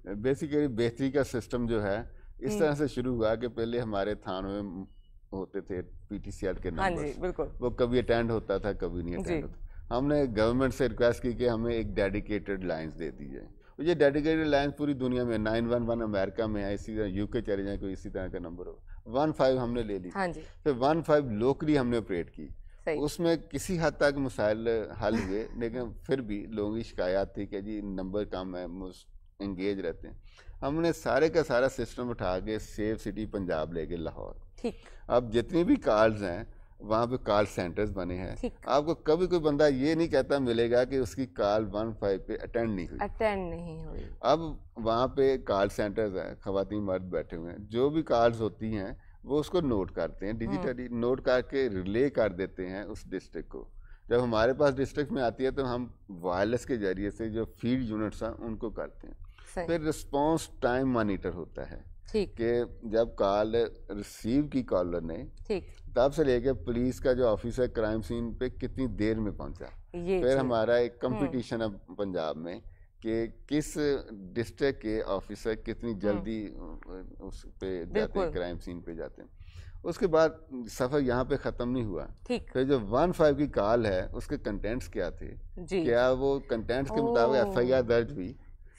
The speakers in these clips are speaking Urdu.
بیسیکلی بہتری کا سسٹم جو ہے اس طرح سے شروع ہوا کہ پہلے ہمارے تھانوں میں ہوتے تھے پی ٹی سی ایل کے نمبر، وہ کبھی اٹینڈ ہوتا تھا کبھی نہیں اٹینڈ ہوتا. ہم نے گورنمنٹ سے ریکویسٹ کی کہ ہمیں ایک ڈیڈیکیٹڈ لائنس دے دی جائے. یہ ڈیڈیکیٹڈ لائنس پوری دنیا میں 911 امریکہ میں ہے، اسی طرح یو کے چلے جائیں کوئی اسی طرح کا نمبر ہو. 15 ہم نے لے لی، پھر 15 لوکلی ہم نے آپریٹ کی. اس میں کسی حد تک مسائل حل ہوئے، لیکن پھر بھی لوگوں کی شکایات تھی کہ جی نمبر کم ہے، انگیج رہتے ہیں. ہم نے سارے کا سارا سسٹم اٹھا کے سیو سٹی پنجاب لے گئے لاہور. اب جتنی بھی کالز ہیں وہاں پہ کال سینٹرز بنے ہیں. آپ کو کبھی کوئی بندہ یہ نہیں کہتا ملے گا کہ اس کی کال 15 پہ اٹینڈ نہیں ہوئی. اب وہاں پہ کال سینٹرز ہیں، خواتین مرد بیٹھے ہوئے ہیں، جو بھی کالز ہوتی ہیں وہ اس کو نوٹ کرتے ہیں، ڈیجیٹلی نوٹ کر کے ریلے کر دیتے ہیں اس ڈسٹرکٹ کو. جب ہمارے پاس ڈسٹرکٹ میں آتی ہے تو ہم وائرلیس کے ذریعے سے جو فیلڈ یونٹس ہیں ان کو کرتے ہیں. پھر رسپانس ٹائم مانیٹر ہوتا ہے کہ جب کال ریسیو کی کالر نے تب سے لے کے پولیس کا جو آفیسر کرائم سین پہ کتنی دیر میں پہنچا. پھر ہمارا ایک کمپٹیشن ہے پنجاب میں کہ کس ڈسٹرکٹ کے آفیسر کتنی جلدی اس پہ جاتے ہیں، کرائم سین پہ جاتے ہیں. اس کے بعد سفر یہاں پہ ختم نہیں ہوا. پھر جو 15 کی کال ہے اس کے کنٹینٹس کیا تھے، کیا وہ کنٹینٹس کے مطابق ایف آئی آر درج ہوئی؟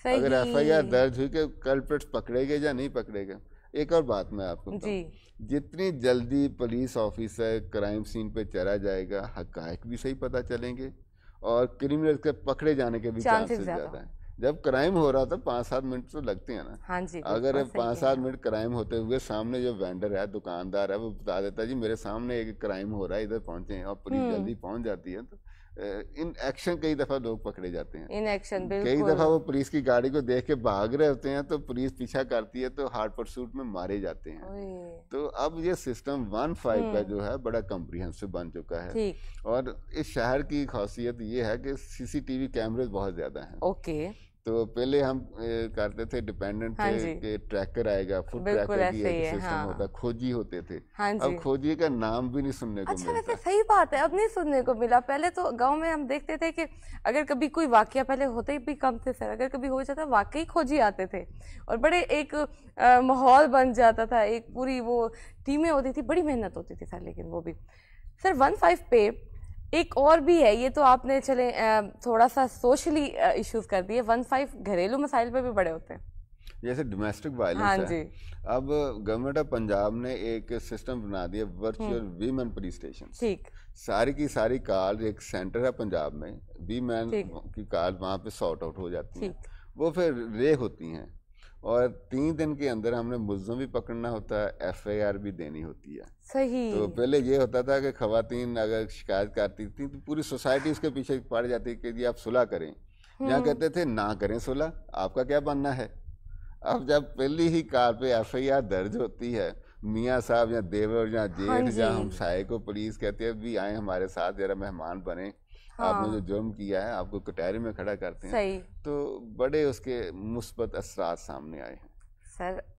اگر ایف آئی آر درج ہوئی کہ کلپریٹس پکڑے گئے یا نہیں پکڑے گئے. ایک اور بات میں آپ کو بتاؤں، جتنی جلدی پولیس آفیسر کرائم سین پہ چلا جائے گا حقائق بھی صحیح پتہ چلیں گے اور کرمنل کے پکڑے جانے کے بھی چانسز زیادہ ہیں. جب کرائم ہو رہا تھا 5-7 منٹ تو لگتے ہیں نا. اگر 5-7 منٹ کرائم ہوتے ہوئے سامنے جو وینڈر ہے، دکاندار ہے، وہ بتا دیتا جی میرے سامنے ایک کرائم ہو رہا ہے، ادھر پہنچے ہیں، اور پولیس جلدی پہنچ جاتی ہے. تو ان ایکشن کئی دفعہ لوگ پکڑے جاتے ہیں، کئی دفعہ وہ پولیس کی گاڑی کو دیکھ کے بھاگ رہے ہوتے ہیں تو پولیس پیچھا کرتی ہے تو ہارڈ پرسوٹ میں مارے جاتے ہیں. تو اب یہ سسٹم 15 کا جو ہے بڑا کمپریہنسو بن چکا ہے. اور اس شہر کی خاصیت یہ ہے کہ سی سی ٹی وی کیمرے بہت زیادہ ہیں. تو پہلے ہم کرتے تھے ڈیپینڈنٹ تھے کہ ٹریکر آئے گا، فٹ ٹریکر کی ایک سسٹم ہوتا، کھوجی ہوتے تھے. اب کھوجی کا نام بھی نہیں سننے کو ملتا. اچھا صحیح بات ہے، اب نہیں سننے کو ملا. پہلے تو گاؤں میں ہم دیکھتے تھے کہ اگر کبھی کوئی واقعہ، پہلے ہوتے ہی بھی کم تھے سر، اگر کبھی ہو جاتا واقعی کھوجی آتے تھے اور بڑے ایک ماحول بن جاتا تھا، ایک پوری وہ ٹیمیں ہوتی تھی، بڑی محنت ہوتی تھی سر. لیکن وہ بھی سر 15 پہ ایک اور بھی ہے، یہ تو آپ نے چلے تھوڑا سا سوشلی ایشوز کر دیے. 15 گھریلو مسائل پہ بھی بڑے ہوتے ہیں جیسے ڈومیسٹک وائلنس ہے. اب گورنمنٹ آف پنجاب نے ایک سسٹم بنا دیا ورچوئل ویمن پولیس اسٹیشن. ساری کی ساری کال ایک سینٹر ہے پنجاب میں، ویمن کی کال وہاں پہ سارٹ آؤٹ ہو جاتی ہیں، وہ پھر رے ہوتی ہیں. اور 3 دن کے اندر ہم نے ملزم بھی پکڑنا ہوتا ہے، ایف آئی آر بھی دینی ہوتی ہے. تو پہلے یہ ہوتا تھا کہ خواتین اگر شکایت کرتی تھیں تو پوری سوسائٹی اس کے پیچھے پڑ جاتی کہ جی آپ صلح کریں. یہاں کہتے تھے نہ کریں صلح، آپ کا کیا بننا ہے. اب جب پہلی ہی کار پہ ایف آئی آر درج ہوتی ہے، میاں صاحب یا دیور یا جیٹھ یا ہمسائے کو پولیس کہتے ہیں بھی آئیں ہمارے ساتھ ذرا مہمان بنیں، آپ نے جو جرم کیا ہے آپ کو کٹہرے میں کھڑا کرتے ہیں. تو بڑے اس کے مثبت اثرات سامنے آئے ہیں. سر